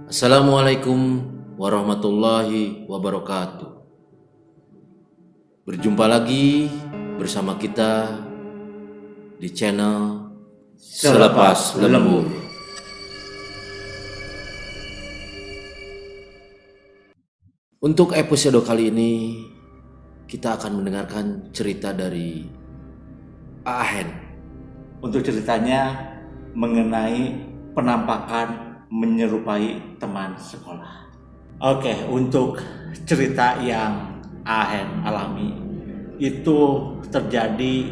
Assalamualaikum warahmatullahi wabarakatuh. Berjumpa lagi bersama kita di channel Selepas Lembur. Untuk episode kali ini kita akan mendengarkan cerita dari Ahen. Untuk ceritanya mengenai penampakan menyerupai teman sekolah. Oke, untuk cerita yang Ahen alami itu terjadi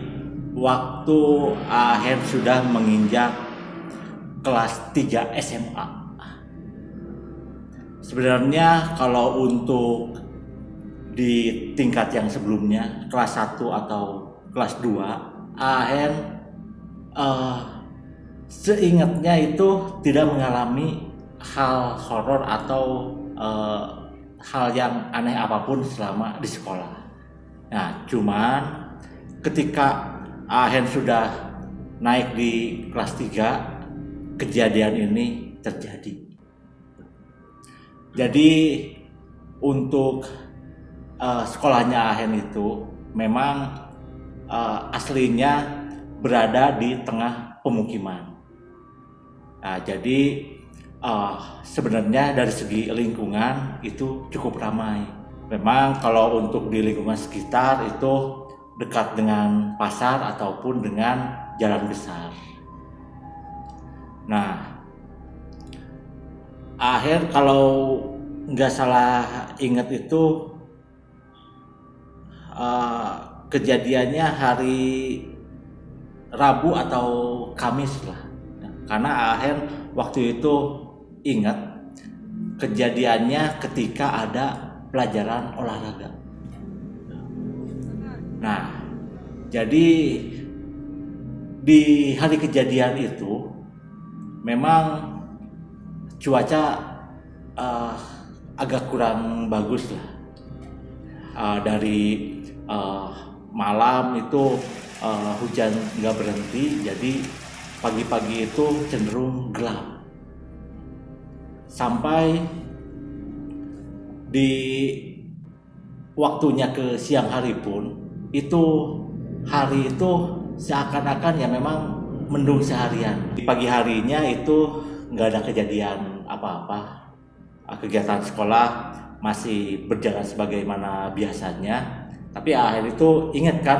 waktu Ahen sudah menginjak kelas 3 SMA. Sebenarnya kalau untuk di tingkat yang sebelumnya, kelas 1 atau kelas 2, Ahen seingatnya itu tidak mengalami hal horor atau hal yang aneh apapun selama di sekolah. Nah, cuman ketika Ahen sudah naik di kelas 3, kejadian ini terjadi. Jadi untuk sekolahnya Ahen itu memang aslinya berada di tengah pemukiman. Nah, jadi sebenarnya dari segi lingkungan itu cukup ramai. Memang kalau untuk di lingkungan sekitar itu dekat dengan pasar ataupun dengan jalan besar. Nah, akhir kalau nggak salah ingat itu kejadiannya hari Rabu atau Kamis lah. Karena Ahen waktu itu ingat kejadiannya ketika ada pelajaran olahraga. Nah, jadi di hari kejadian itu memang cuaca agak kurang bagus lah. Dari malam itu hujan nggak berhenti, jadi pagi-pagi itu cenderung gelap. Sampai di waktunya ke siang hari pun, itu hari itu seakan-akan ya memang mendung seharian. Di pagi harinya itu nggak ada kejadian apa-apa. Kegiatan sekolah masih berjalan sebagaimana biasanya. Tapi akhir itu ingat kan,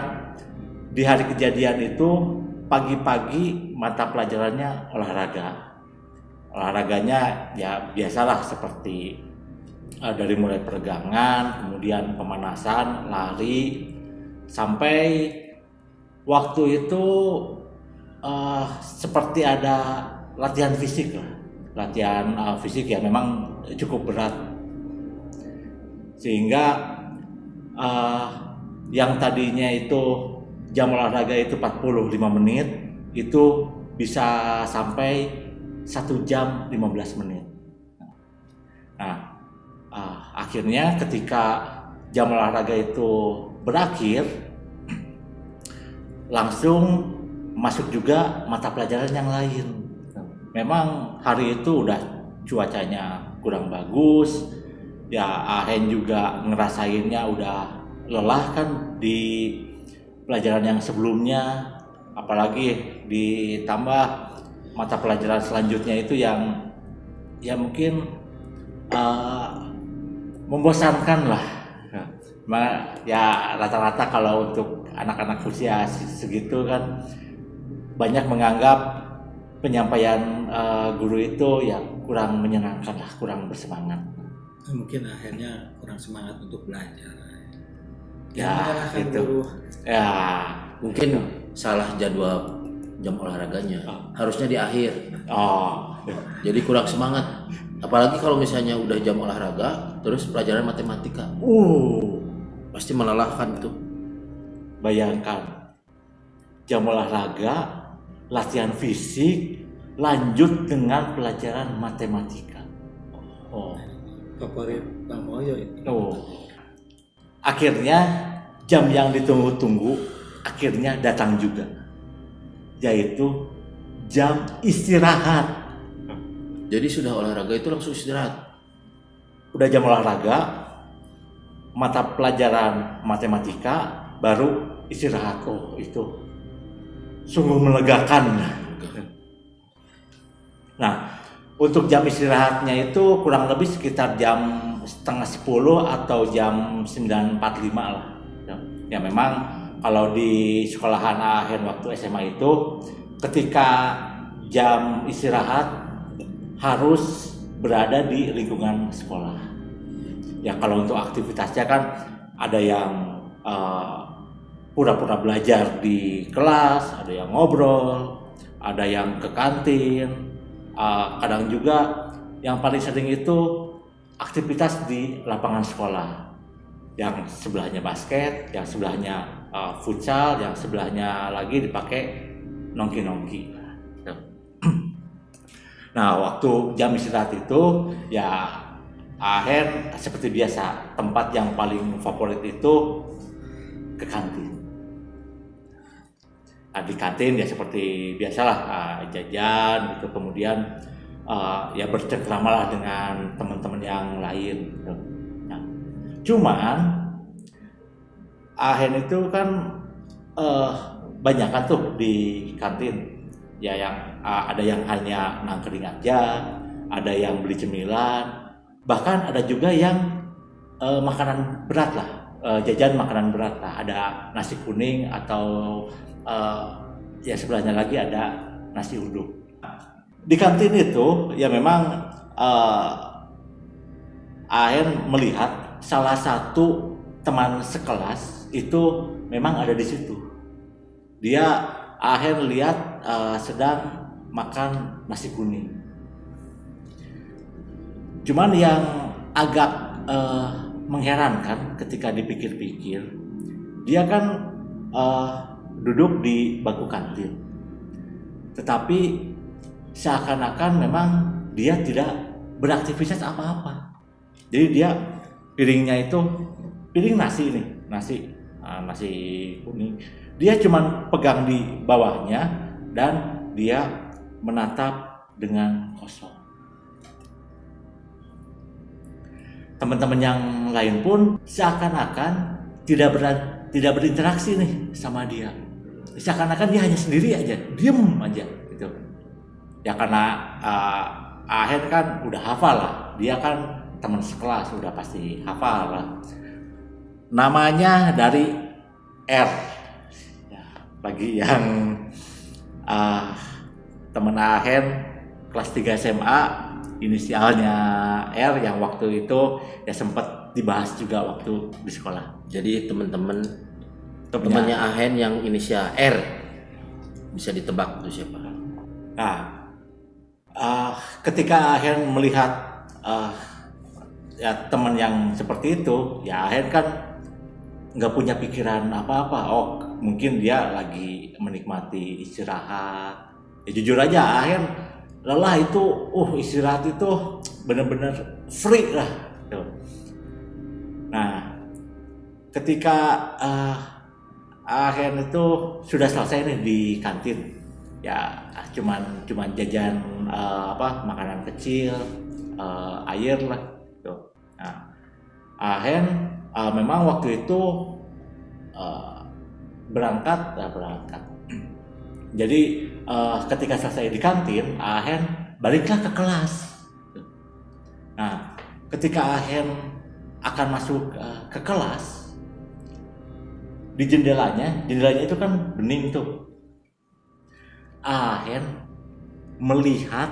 di hari kejadian itu pagi-pagi mata pelajarannya olahraga. Olahraganya ya biasalah seperti dari mulai peregangan, kemudian pemanasan, lari, sampai waktu itu seperti ada latihan fisik lah. Latihan fisik ya memang cukup berat. Sehingga yang tadinya itu jam olahraga itu 45 menit itu bisa sampai 1 jam 15 menit. Nah, akhirnya ketika jam olahraga itu berakhir, langsung masuk juga mata pelajaran yang lain. Memang hari itu udah cuacanya kurang bagus, ya Ahen juga ngerasainnya udah lelah kan di pelajaran yang sebelumnya, apalagi ditambah mata pelajaran selanjutnya itu yang ya mungkin membosankan lah. Ya rata-rata kalau untuk anak-anak usia segitu kan banyak menganggap penyampaian guru itu ya kurang menyenangkan lah, kurang bersemangat. Mungkin akhirnya kurang semangat untuk belajar. Ya gitu. Ya Mungkin salah jadwal jam olahraganya. Harusnya di akhir. Jadi kurang semangat. Apalagi kalau misalnya udah jam olahraga terus pelajaran matematika. Pasti melelahkan tuh. Bayangkan jam olahraga, latihan fisik, lanjut dengan pelajaran matematika. Favorit Bang Moyo itu. Akhirnya jam yang ditunggu-tunggu akhirnya datang juga, yaitu jam istirahat. Jadi sudah olahraga itu langsung istirahat. Udah jam olahraga, mata pelajaran matematika, baru istirahat. Oh, itu sungguh melegakan. Nah, untuk jam istirahatnya itu kurang lebih sekitar jam setengah 10 atau jam 9.45 lah. Ya memang kalau di sekolahan Ahen waktu SMA itu ketika jam istirahat harus berada di lingkungan sekolah. Ya kalau untuk aktivitasnya kan ada yang pura-pura belajar di kelas, ada yang ngobrol, ada yang ke kantin. Kadang juga yang paling sering itu aktivitas di lapangan sekolah, yang sebelahnya basket, yang sebelahnya futsal, yang sebelahnya lagi dipakai nongki-nongki. Nah, waktu jam istirahat itu ya Ahen seperti biasa, tempat yang paling favorit itu ke kantin. Nah, di kantin ya seperti biasalah jajan gitu, kemudian ya bercengkramalah dengan teman-teman yang lain gitu. Nah, cuman Ahen itu kan banyak kan tuh di kantin ya, yang ada yang hanya nangkring aja, ada yang beli cemilan, bahkan ada juga yang makanan berat lah, jajan makanan berat lah, ada nasi kuning atau ya sebelahnya lagi ada nasi uduk. Di kantin itu ya memang Ahen melihat salah satu teman sekelas itu memang ada di situ. Dia Ahen lihat sedang makan nasi kuning. Cuman yang agak mengherankan ketika dipikir-pikir, dia kan duduk di bangku kantin, tetapi seakan-akan memang dia tidak beraktivitas apa-apa. Jadi dia piringnya itu piring nasi nih, nasi kuning. Dia cuma pegang di bawahnya dan dia menatap dengan kosong. Teman-teman yang lain pun seakan-akan tidak berinteraksi nih sama dia. Seakan-akan dia hanya sendiri aja, diem aja gitu. Ya karena Ahen kan udah hafal lah, dia kan teman sekelas, udah pasti hafal lah. Namanya dari R. Ya, bagi yang teman Ahen kelas 3 SMA, inisialnya R, yang waktu itu ya sempat dibahas juga waktu di sekolah. Jadi temannya Ahen yang inisial R, bisa ditebak itu siapa? Nah, ketika Ahen melihat ya teman yang seperti itu, ya Ahen kan nggak punya pikiran apa-apa. Oh, mungkin dia lagi menikmati istirahat. Ya jujur aja, Ahen lelah itu, istirahat itu benar-benar free lah. Tuh. Nah, ketika Ahen itu sudah selesai nih di kantin, ya cuman jajan makanan kecil, air lah. Tuh. Nah, Ahen memang waktu itu berangkat. Jadi ketika selesai di kantin, Ahen baliklah ke kelas. Nah, ketika Ahen akan masuk ke kelas, di jendelanya itu kan bening tuh. Ahen melihat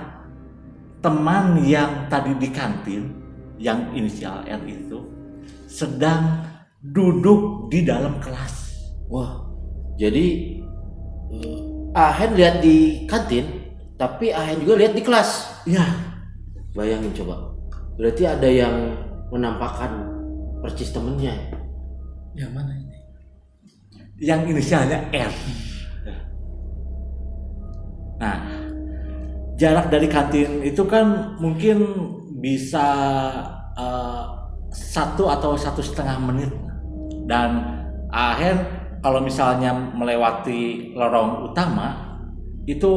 teman yang tadi di kantin, yang inisial R itu, sedang duduk di dalam kelas. Wah, jadi Ahen lihat di kantin, tapi Ahen juga lihat di kelas. Ya, bayangin coba. Berarti ada yang menampakkan percis temennya. Yang mana ini? Yang inisialnya R. Nah, jarak dari kantin itu kan mungkin bisa 1 atau 1,5 menit. Dan Ahen kalau misalnya melewati lorong utama itu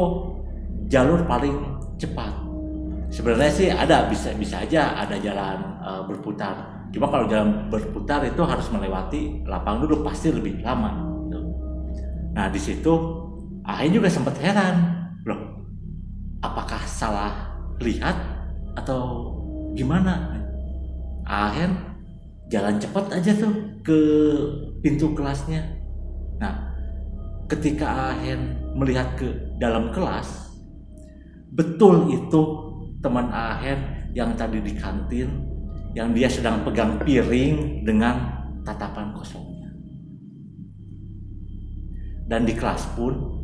jalur paling cepat. Sebenarnya sih ada, bisa aja ada jalan berputar. Cuma kalau jalan berputar itu harus melewati lapangan dulu, pasti lebih lama. Gitu. Nah di situ Ahen juga sempat heran, loh, apakah salah lihat atau gimana? Ahen jalan cepat aja tuh ke pintu kelasnya. Nah, ketika Ahen melihat ke dalam kelas, betul itu teman Ahen yang tadi di kantin, yang dia sedang pegang piring dengan tatapan kosongnya. Dan di kelas pun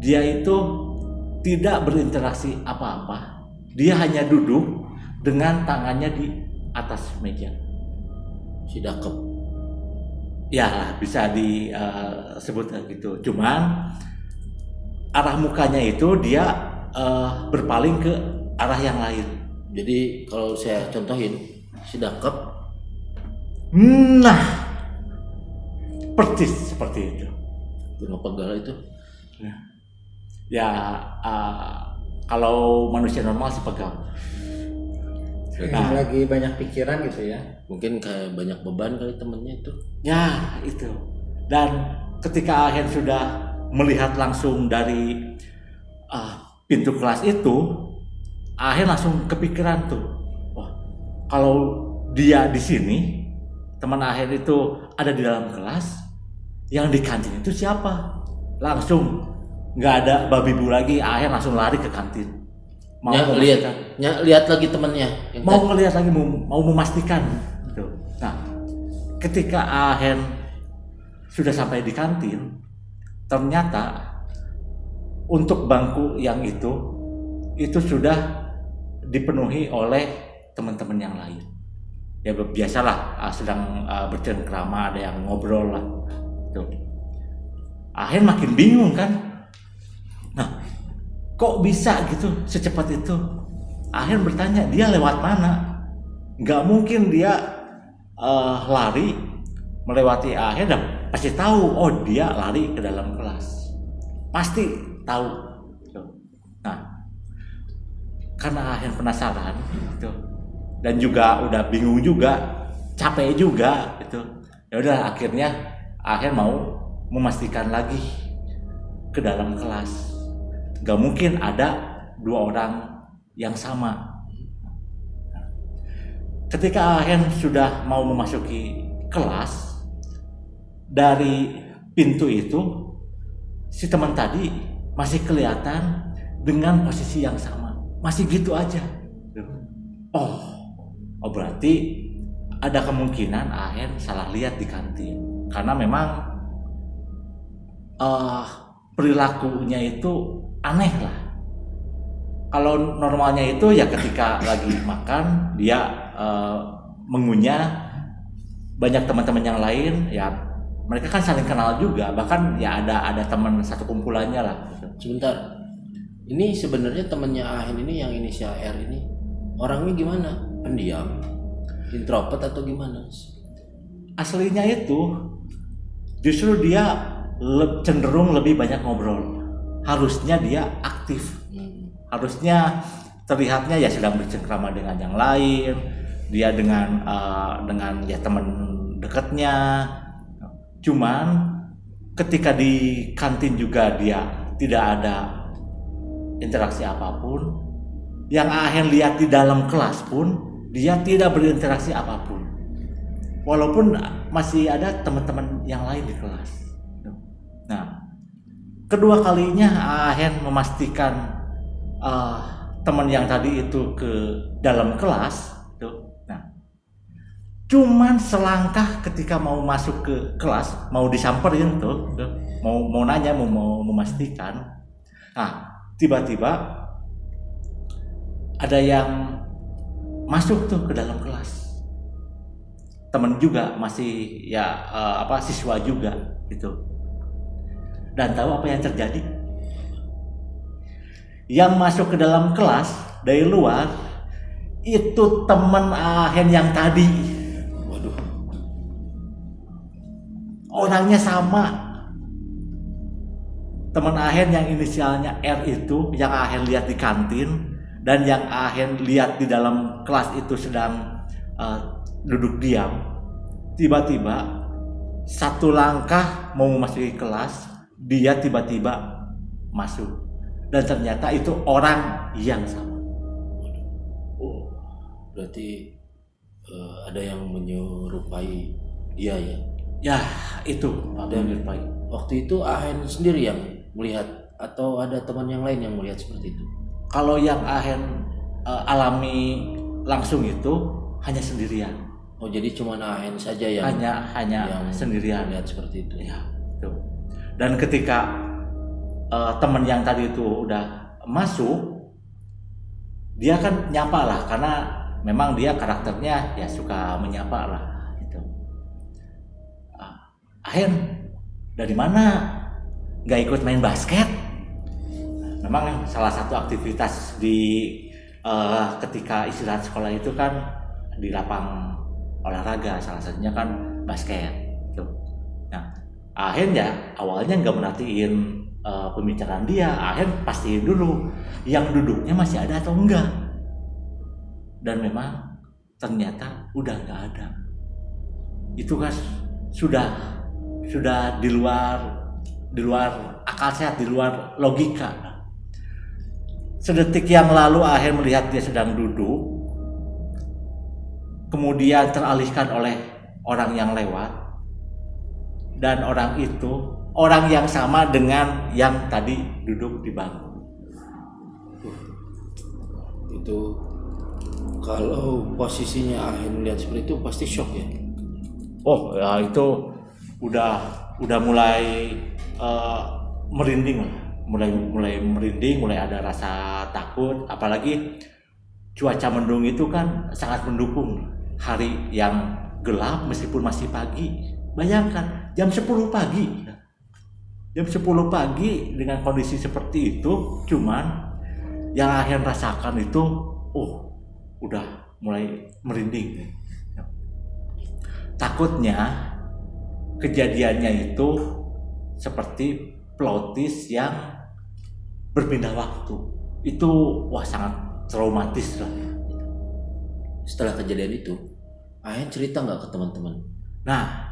dia itu tidak berinteraksi apa-apa. Dia hanya duduk dengan tangannya di atas meja. Si Dakep. Ya bisa disebut gitu. Cuman arah mukanya itu dia berpaling ke arah yang lain. Jadi kalau saya contohin si Dakep. Nah, persis seperti itu. Gunung Pegal itu. Ya kalau manusia normal sih pegang. Nah, lagi banyak pikiran gitu ya. Mungkin kayak banyak beban kali temennya itu. Ya itu. Dan ketika Ahen sudah melihat langsung dari pintu kelas itu, Ahen langsung kepikiran tuh, wah, kalau dia di sini, teman Ahen itu ada di dalam kelas, yang di kantin itu siapa? Langsung nggak ada babi bu lagi, Ahen langsung lari ke kantin. Mau lihat lagi temennya. Mau ngelihat lagi, mau memastikan. Gitu. Nah, ketika Ahen sudah sampai di kantin, ternyata untuk bangku yang itu sudah dipenuhi oleh teman-teman yang lain. Ya biasalah, sedang bercengkrama, ada yang ngobrol lah. Gitu. Ahen makin bingung kan. Nah, kok bisa gitu secepat itu? Ahen bertanya, dia lewat mana? Gak mungkin dia lari melewati Ahen dan pasti tahu, oh dia lari ke dalam kelas. Pasti tahu. Nah, karena Ahen penasaran gitu, dan juga udah bingung juga, capek juga gitu. Ya udah, akhirnya Ahen mau memastikan lagi ke dalam kelas. Gak mungkin ada dua orang yang sama. Ketika Ahen sudah mau memasuki kelas, dari pintu itu si teman tadi masih kelihatan dengan posisi yang sama, masih gitu aja. Oh berarti ada kemungkinan Ahen salah lihat di kantin, karena memang perilakunya itu aneh lah. Kalau normalnya itu ya ketika lagi makan dia mengunyah, banyak teman-teman yang lain ya mereka kan saling kenal juga, bahkan ya ada teman satu kumpulannya lah. Sebentar, ini sebenarnya temannya Ahen ini yang inisial R ini orangnya gimana? Pendiam, introvert atau gimana? Aslinya itu justru dia cenderung lebih banyak ngobrol. Harusnya dia aktif. Harusnya terlihatnya ya sedang bercengkrama dengan yang lain. Dia dengan ya teman dekatnya. Cuman ketika di kantin juga dia tidak ada interaksi apapun. Yang Ahen lihat di dalam kelas pun dia tidak berinteraksi apapun. Walaupun masih ada teman-teman yang lain di kelas. Nah, kedua kalinya Ahen memastikan teman yang tadi itu ke dalam kelas. Nah, cuman selangkah ketika mau masuk ke kelas, mau disamperin tuh, mau nanya, mau memastikan. Nah, tiba-tiba ada yang masuk tuh ke dalam kelas. Teman juga masih ya siswa juga gitu. Dan tahu apa yang terjadi? Yang masuk ke dalam kelas dari luar itu teman Ahen yang tadi. Waduh. Orangnya sama. Teman Ahen yang inisialnya R itu yang Ahen lihat di kantin dan yang Ahen lihat di dalam kelas itu sedang duduk diam, tiba-tiba satu langkah mau memasuki kelas, dia tiba-tiba masuk dan ternyata itu orang yang sama. Oh, berarti ada yang menyerupai dia ya? Ya itu Dan waktu itu Ahen sendiri yang melihat atau ada teman yang lain yang melihat seperti itu? Kalau yang Ahen alami langsung itu hanya sendirian. Oh, jadi cuma Ahen saja yang hanya yang sendirian lihat seperti itu. ya. Tuh. Dan ketika teman yang tadi itu udah masuk, dia kan nyapa lah karena memang dia karakternya ya suka menyapa lah gitu. Ahen dari mana? Gak ikut main basket? Memang salah satu aktivitas di ketika istirahat sekolah itu kan di lapang olahraga, salah satunya kan basket gitu. Nah, Ahen ya awalnya nggak merhatiin pembicaraan dia. Ahen pastiin dulu yang duduknya masih ada atau enggak, dan memang ternyata udah nggak ada. Itu kan sudah di luar akal sehat, di luar logika. Sedetik yang lalu Ahen melihat dia sedang duduk, kemudian teralihkan oleh orang yang lewat, dan orang itu orang yang sama dengan yang tadi duduk di bangku. Itu kalau posisinya Ahen melihat seperti itu pasti shock ya? Oh ya, itu udah mulai merinding lah, mulai merinding, mulai ada rasa takut, apalagi cuaca mendung itu kan sangat mendukung. Hari yang gelap meskipun masih pagi. Bayangkan jam 10 pagi. Jam 10 pagi dengan kondisi seperti itu, cuman yang Ahen rasakan itu udah mulai merinding. Takutnya kejadiannya itu seperti plot twist yang berpindah waktu. Itu sangat traumatis lah. Setelah kejadian itu, Ahen cerita nggak ke teman-teman? Nah,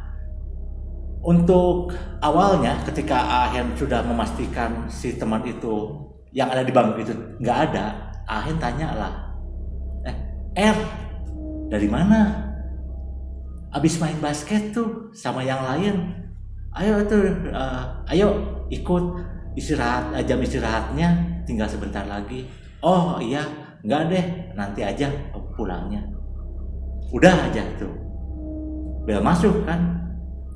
untuk awalnya ketika Ahen sudah memastikan si teman itu yang ada di bangku itu nggak ada, Ahen tanya lah, dari mana? Abis main basket tuh sama yang lain, ayo ikut istirahat, jam istirahatnya tinggal sebentar lagi. Oh iya, nggak deh, nanti aja pulangnya. Udah aja tuh, bel masuk kan.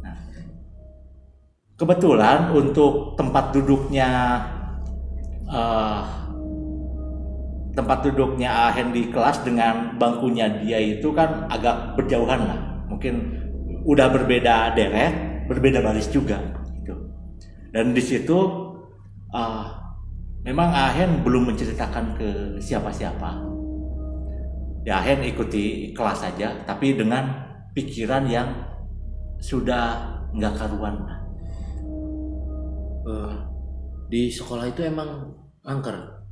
Nah, kebetulan untuk tempat duduknya Ahen di kelas dengan bangkunya dia itu kan agak berjauhan lah, mungkin udah berbeda deret, berbeda baris juga gitu. Dan di situ memang Ahen belum menceritakan ke siapa-siapa. Ya Ahen ikuti kelas saja, tapi dengan pikiran yang sudah nggak karuan. Di sekolah itu emang angker?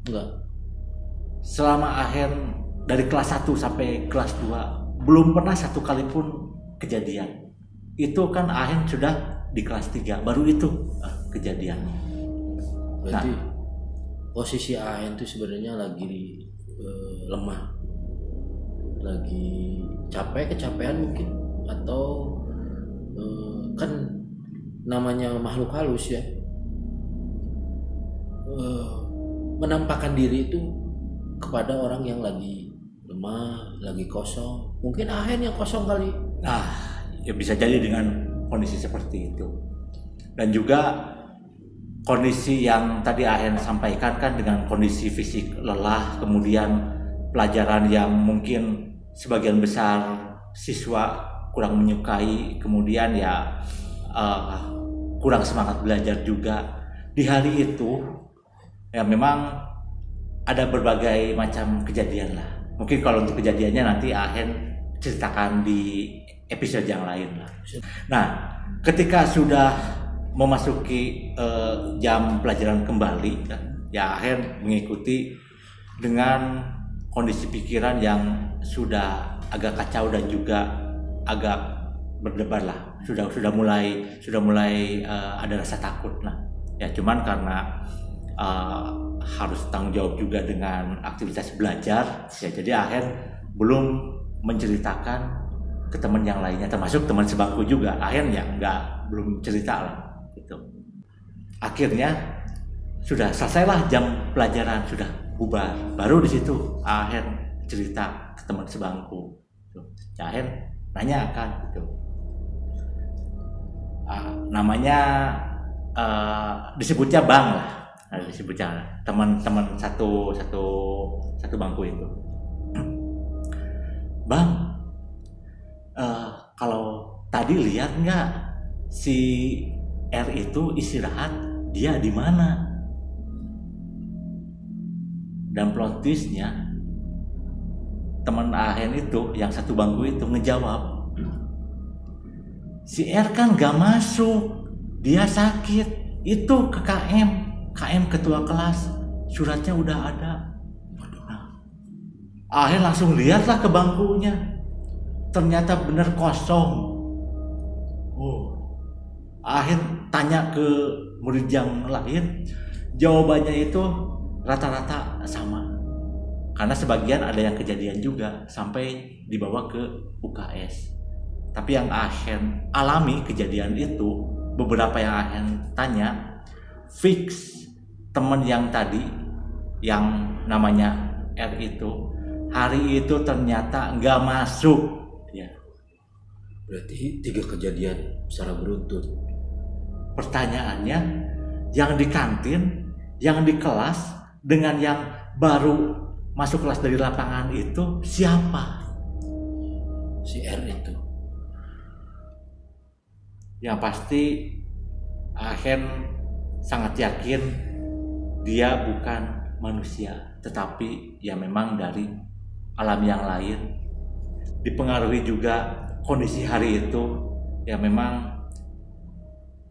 Enggak? Selama Ahen dari kelas 1 sampai kelas 2 belum pernah satu kali pun kejadian. Itu kan Ahen sudah di kelas 3, baru itu kejadiannya. Berarti posisi Ahen itu sebenarnya lagi lemah, lagi kecapean mungkin, atau kan namanya makhluk halus ya, menampakkan diri itu kepada orang yang lagi lemah, lagi kosong. Mungkin Ahen yang kosong kali. Nah, ya bisa jadi dengan kondisi seperti itu. Dan juga kondisi yang tadi Ahen sampaikan kan dengan kondisi fisik lelah, kemudian pelajaran yang mungkin sebagian besar siswa kurang menyukai, kemudian ya kurang semangat belajar juga. Di hari itu ya memang ada berbagai macam kejadian lah. Mungkin kalau untuk kejadiannya nanti Ahen ceritakan di episode yang lain lah. Nah, ketika sudah memasuki jam pelajaran kembali, ya Ahen mengikuti dengan kondisi pikiran yang sudah agak kacau dan juga agak berdebar lah, sudah mulai ada rasa takut lah ya. Cuman karena harus tanggung jawab juga dengan aktivitas belajar ya, jadi Ahen belum menceritakan ke teman yang lainnya, termasuk teman sebangku juga. Ahen ya belum cerita lah gitu. Akhirnya sudah selesailah jam pelajaran, sudah bubar, baru di situ Ahen cerita ke teman sebangku. Ahen nanya kan gitu, namanya disebutnya Bang lah, disebutnya teman-teman satu bangku itu. Bang, kalau tadi lihat nggak si R itu istirahat, dia di mana? Dan plot twistnya, teman Ahen itu yang satu bangku itu ngejawab, si R kan gak masuk, dia sakit, itu ke KM ketua kelas, suratnya udah ada. Nah, Ahen langsung lihatlah ke bangkunya, ternyata bener kosong. Ahen tanya ke murid yang lain, jawabannya itu rata-rata sama, karena sebagian ada yang kejadian juga sampai dibawa ke UKS. Tapi yang Ahen alami kejadian itu, beberapa yang Ahen tanya, fix teman yang tadi yang namanya R itu hari itu ternyata nggak masuk ya. Berarti 3 kejadian secara beruntun. Pertanyaannya, yang di kantin, yang di kelas, dengan yang baru masuk kelas dari lapangan itu siapa? Si R itu. Yang pasti Ahen sangat yakin dia bukan manusia, tetapi ya memang dari alam yang lain. Dipengaruhi juga kondisi hari itu, ya memang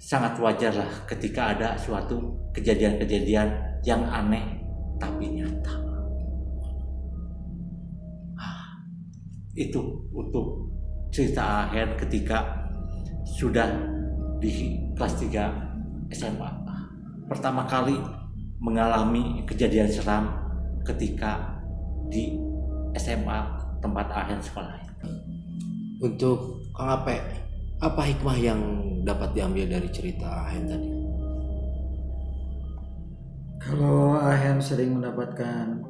sangat wajar lah ketika ada suatu kejadian-kejadian yang aneh tapi nyata. Itu untuk cerita Ahen ketika sudah di kelas 3 SMA. Pertama kali mengalami kejadian seram ketika di SMA tempat Ahen sekolah. Untuk Kang Ape, apa hikmah yang dapat diambil dari cerita Ahen tadi? Kalau Ahen sering mendapatkan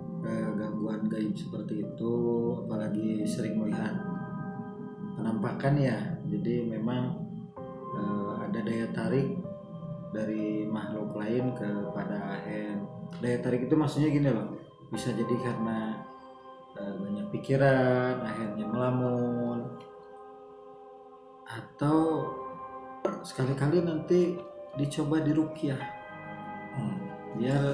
gangguan gaib seperti itu, apalagi sering melihat penampakan ya, jadi memang ada daya tarik dari makhluk lain kepada Ahen. Daya tarik itu maksudnya gini loh, bisa jadi karena banyak pikiran, akhirnya melamun, atau sekali-kali nanti dicoba diruqyah biar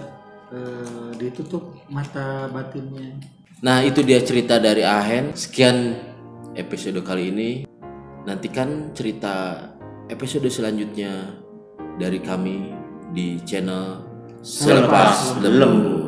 ditutup mata batinnya. Nah, itu dia cerita dari Ahen. Sekian episode kali ini. Nantikan cerita episode selanjutnya dari kami di channel Selepas Lembu.